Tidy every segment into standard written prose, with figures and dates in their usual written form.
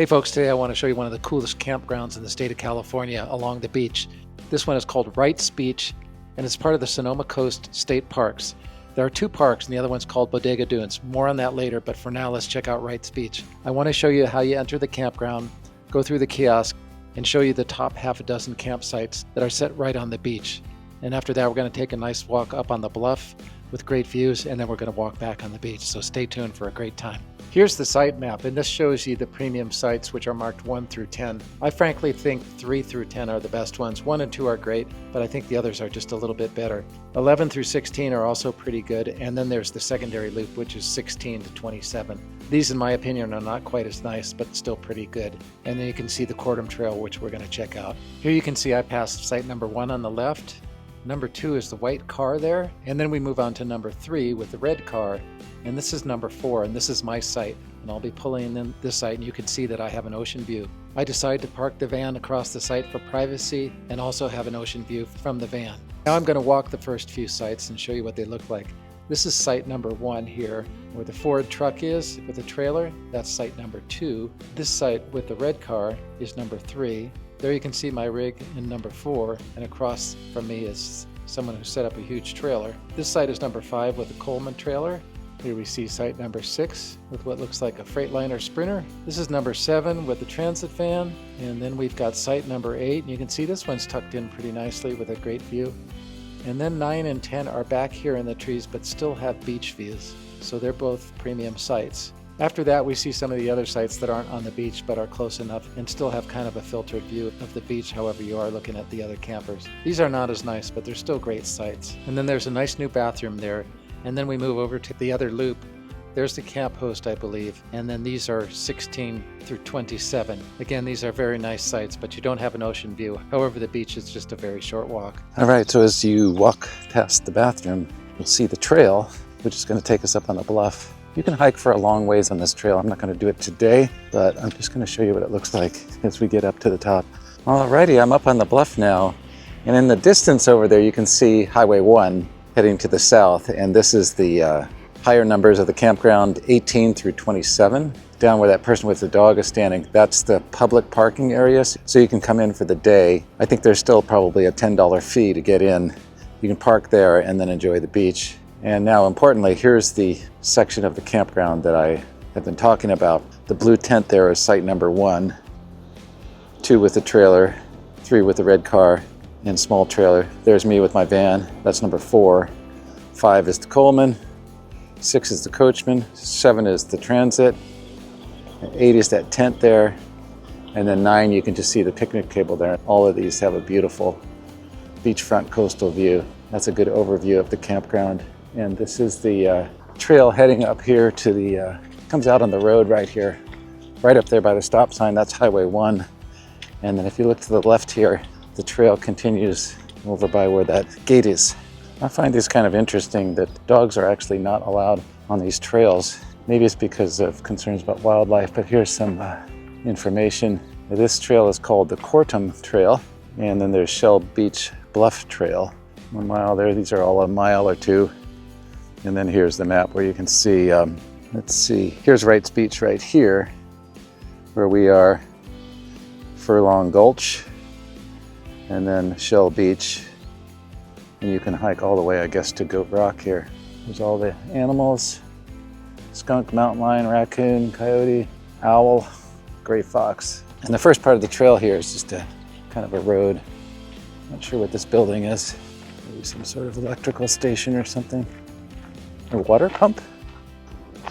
Hey folks, today I want to show you one of the coolest campgrounds in the state of California along the beach. This one is called Wright Beach, and it's part of the Sonoma Coast State Parks. There are two parks, and the other one's called Bodega Dunes. More on that later, but for now, let's check out Wright Beach. I want to show you how you enter the campground, go through the kiosk, and show you the top half a dozen campsites that are set right on the beach. And after that, we're going to take a nice walk up on the bluff with great views, and then we're going to walk back on the beach. So stay tuned for a great time. Here's the site map, and this shows you the premium sites, which are marked 1 through 10. I frankly think 3 through 10 are the best ones. 1 and 2 are great, but I think the others are just a little bit better. 11 through 16 are also pretty good, and then there's the secondary loop, which is 16 to 27. These, in my opinion, are not quite as nice, but still pretty good. And then you can see the Kortum Trail, which we're going to check out. Here you can see I passed site number 1 on the left. Number 2 is the white car there, and then we move on to number 3 with the red car, and this is number 4, and this is my site, and I'll be pulling in this site, and you can see that I have an ocean view. I decided to park the van across the site for privacy and also have an ocean view from the van. Now I'm going to walk the first few sites and show you what they look like. This is site number 1 here, where the Ford truck is with the trailer. That's site number 2. This site with the red car is number 3. There you can see my rig in number 4, and across from me is someone who set up a huge trailer. This site is number 5 with a Coleman trailer. Here we see site number 6 with what looks like a Freightliner Sprinter. This is number 7 with the transit van, and then we've got site number 8, and you can see this one's tucked in pretty nicely with a great view. And then 9 and 10 are back here in the trees but still have beach views, so they're both premium sites. After that, we see some of the other sites that aren't on the beach but are close enough and still have kind of a filtered view of the beach, however you are looking at the other campers. These are not as nice, but they're still great sites. And then there's a nice new bathroom there, and then we move over to the other loop. There's the camp host, I believe, and then these are 16 through 27. Again, these are very nice sites, but you don't have an ocean view. However, the beach is just a very short walk. All right, so as you walk past the bathroom, you'll see the trail, which is going to take us up on a bluff. You can hike for a long ways on this trail. I'm not going to do it today, but I'm just going to show you what it looks like as we get up to the top. Alrighty, I'm up on the bluff now, and in the distance over there you can see Highway 1 heading to the south, and this is the higher numbers of the campground 18 through 27. Down where that person with the dog is standing, that's the public parking areas, so you can come in for the day. I think there's still probably a $10 fee to get in. You can park there and then enjoy the beach. And now, importantly, here's the section of the campground that I have been talking about. The blue tent there is site number 1, 2 with the trailer, 3 with the red car and small trailer. There's me with my van, that's number 4. 5 is the Coleman, 6 is the Coachman, 7 is the Transit, 8 is that tent there, and then 9 you can just see the picnic table there. All of these have a beautiful beachfront coastal view. That's a good overview of the campground. And this is the trail heading up here to the, comes out on the road right here, right up there by the stop sign. That's Highway 1. And then if you look to the left here, the trail continues over by where that gate is. I find this kind of interesting that dogs are actually not allowed on these trails. Maybe it's because of concerns about wildlife, but here's some information. This trail is called the Kortum Trail, and then there's Shell Beach Bluff Trail. 1 mile there, these are all a mile or 2. And then here's the map where you can see, let's see, here's Wright Beach right here, where we are, Furlong Gulch, and then Shell Beach. And you can hike all the way, I guess, to Goat Rock here. There's all the animals, skunk, mountain lion, raccoon, coyote, owl, gray fox. And the first part of the trail here is just a kind of a road. Not sure what this building is. Maybe some sort of electrical station or something. A water pump?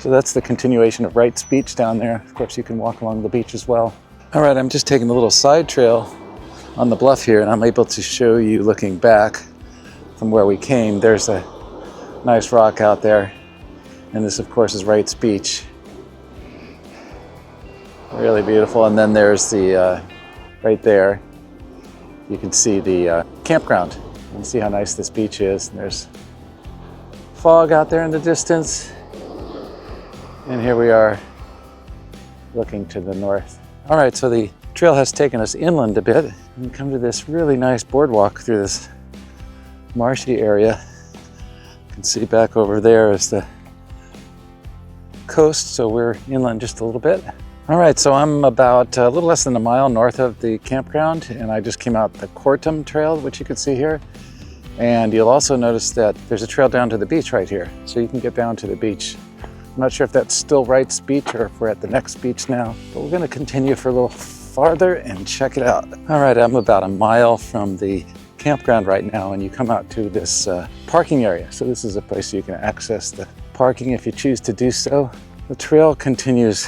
So that's the continuation of Wright Beach down there. Of course, you can walk along the beach as well. All right, I'm just taking a little side trail on the bluff here, and I'm able to show you looking back from where we came. There's a nice rock out there, and this, of course, is Wright Beach. Really beautiful. And then there's the, right there, you can see the campground. You can see how nice this beach is. And there's fog out there in the distance. And here we are looking to the north. All right, so the trail has taken us inland a bit, and we come to this really nice boardwalk through this marshy area. You can see back over there is the coast, so we're inland just a little bit. All right, so I'm about a little less than a mile north of the campground, and I just came out the Kortum Trail, which you can see here. And you'll also notice that there's a trail down to the beach right here, so you can get down to the beach. I'm not sure if that's still Wright's beach or if we're at the next beach now, but we're gonna continue for a little farther and check it out. All right, I'm about a mile from the campground right now, and you come out to this parking area. So this is a place you can access the parking if you choose to do so. The trail continues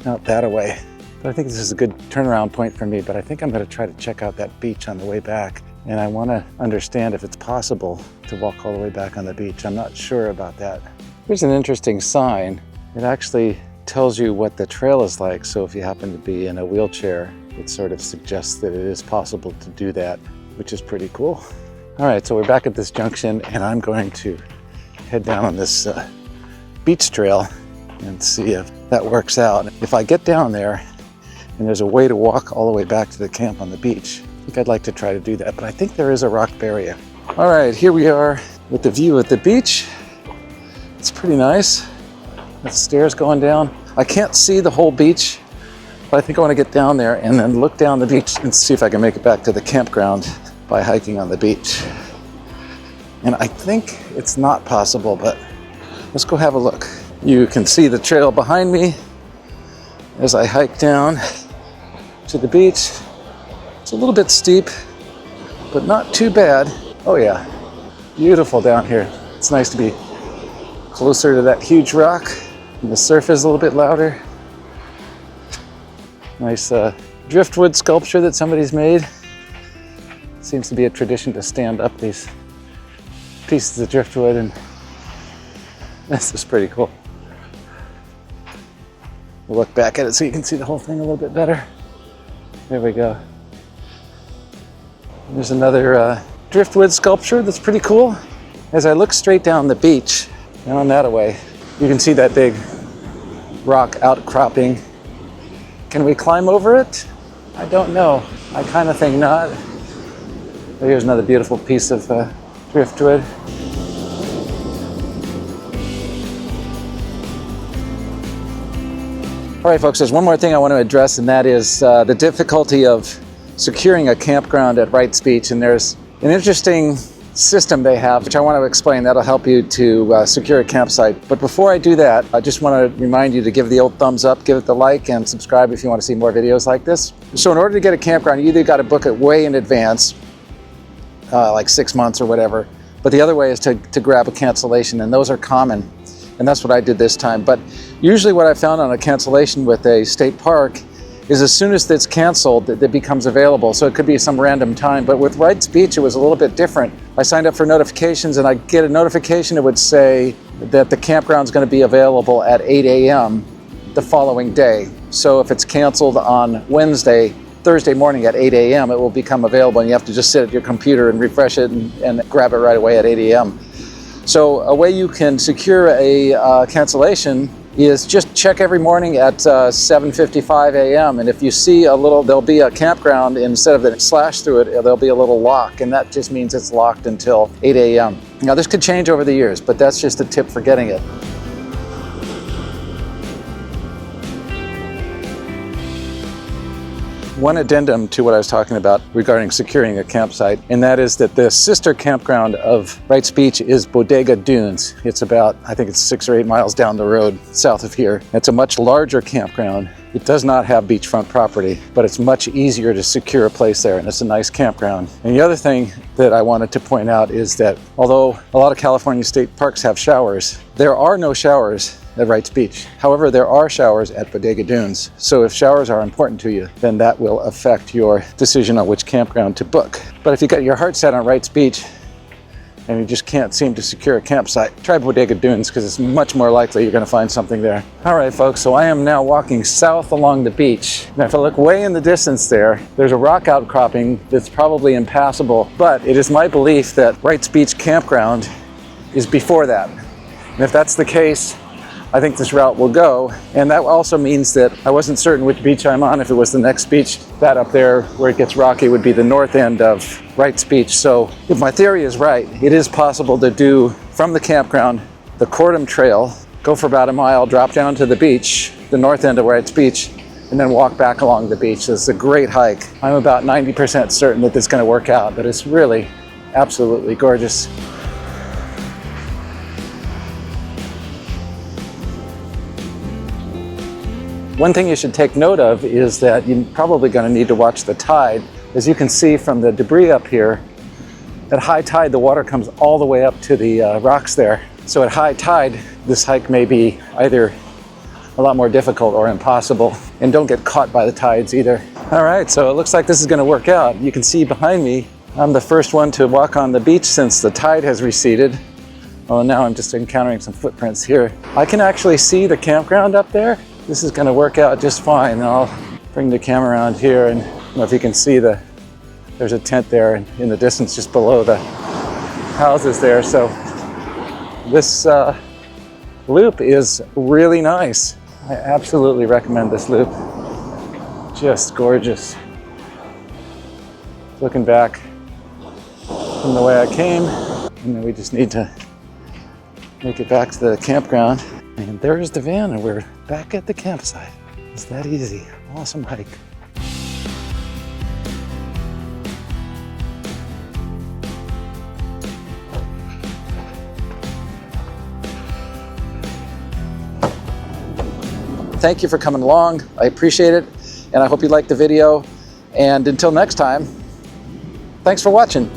out that way. But I think this is a good turnaround point for me, but I think I'm gonna try to check out that beach on the way back. And I wanna understand if it's possible to walk all the way back on the beach. I'm not sure about that. Here's an interesting sign. It actually tells you what the trail is like. So if you happen to be in a wheelchair, it sort of suggests that it is possible to do that, which is pretty cool. All right, so we're back at this junction, and I'm going to head down on this beach trail and see if that works out. If I get down there and there's a way to walk all the way back to the camp on the beach, I think I'd like to try to do that, but I think there is a rock barrier. All right, here we are with the view at the beach. It's pretty nice. The stairs going down. I can't see the whole beach, but I think I want to get down there and then look down the beach and see if I can make it back to the campground by hiking on the beach. And I think it's not possible, but let's go have a look. You can see the trail behind me as I hike down to the beach. It's a little bit steep, but not too bad. Oh yeah, beautiful down here. It's nice to be closer to that huge rock, and the surf is a little bit louder. Nice driftwood sculpture that somebody's made. Seems to be a tradition to stand up these pieces of driftwood, and this is pretty cool. We'll look back at it so you can see the whole thing a little bit better. There we go. There's another driftwood sculpture that's pretty cool. As I look straight down the beach, down that way, you can see that big rock outcropping. Can we climb over it? I don't know. I kind of think not. Here's another beautiful piece of driftwood. All right, folks, there's one more thing I want to address, and that is the difficulty of securing a campground at Wright's Beach. And there's an interesting system they have, which I want to explain, that'll help you to secure a campsite. But before I do that, I just want to remind you to give the old thumbs up, give it the like, and subscribe if you want to see more videos like this. So in order to get a campground, you either got to book it way in advance, like 6 months or whatever. But the other way is to grab a cancellation, and those are common. And that's what I did this time. But usually what I found on a cancellation with a state park is as soon as it's canceled, it becomes available. So it could be some random time. But with Wright's Beach, it was a little bit different. I signed up for notifications, and I get a notification that would say that the campground's going to be available at 8 a.m. the following day. So if it's canceled on Thursday morning at 8 a.m., it will become available, and you have to just sit at your computer and refresh it and grab it right away at 8 a.m. So a way you can secure a cancellation is just check every morning at 7:55 a.m. And if you see there'll be a campground, instead of the slash through it, there'll be a little lock, and that just means it's locked until 8 a.m. Now this could change over the years, but that's just a tip for getting it. One addendum to what I was talking about regarding securing a campsite, and that is that the sister campground of Wright's Beach is Bodega Dunes. It's about, I think it's 6 or 8 miles down the road south of here. It's a much larger campground. It does not have beachfront property, but it's much easier to secure a place there, and it's a nice campground. And the other thing that I wanted to point out is that although a lot of California state parks have showers, there are no showers at Wright's Beach. However, there are showers at Bodega Dunes. So if showers are important to you, then that will affect your decision on which campground to book. But if you got your heart set on Wright's Beach and you just can't seem to secure a campsite, try Bodega Dunes, because it's much more likely you're going to find something there. All right, folks, so I am now walking south along the beach. Now, if I look way in the distance there's a rock outcropping that's probably impassable, but it is my belief that Wright's Beach campground is before that. And if that's the case, I think this route will go. And that also means that I wasn't certain which beach I'm on. If it was the next beach, that up there where it gets rocky would be the north end of Wright's Beach. So if my theory is right, it is possible to do from the campground the Kortum Trail, go for about a mile, drop down to the beach, the north end of Wright's Beach, and then walk back along the beach. So it's a great hike. I'm about 90% certain that this is going to work out, but it's really absolutely gorgeous. One thing you should take note of is that you're probably going to need to watch the tide. As you can see from the debris up here, at high tide the water comes all the way up to the rocks there. So at high tide this hike may be either a lot more difficult or impossible. And don't get caught by the tides either. All right, so it looks like this is going to work out. You can see behind me, I'm the first one to walk on the beach since the tide has receded. Well, now I'm just encountering some footprints here. I can actually see the campground up there. This is going to work out just fine. I'll bring the camera around here, and I don't know if you can see there's a tent there in the distance just below the houses there. So this loop is really nice. I absolutely recommend this loop. Just gorgeous. Looking back from the way I came, and then we just need to make it back to the campground. And there's the van, and we're back at the campsite. It's that easy. Awesome hike. Thank you for coming along. I appreciate it, and I hope you liked the video. And until next time, thanks for watching.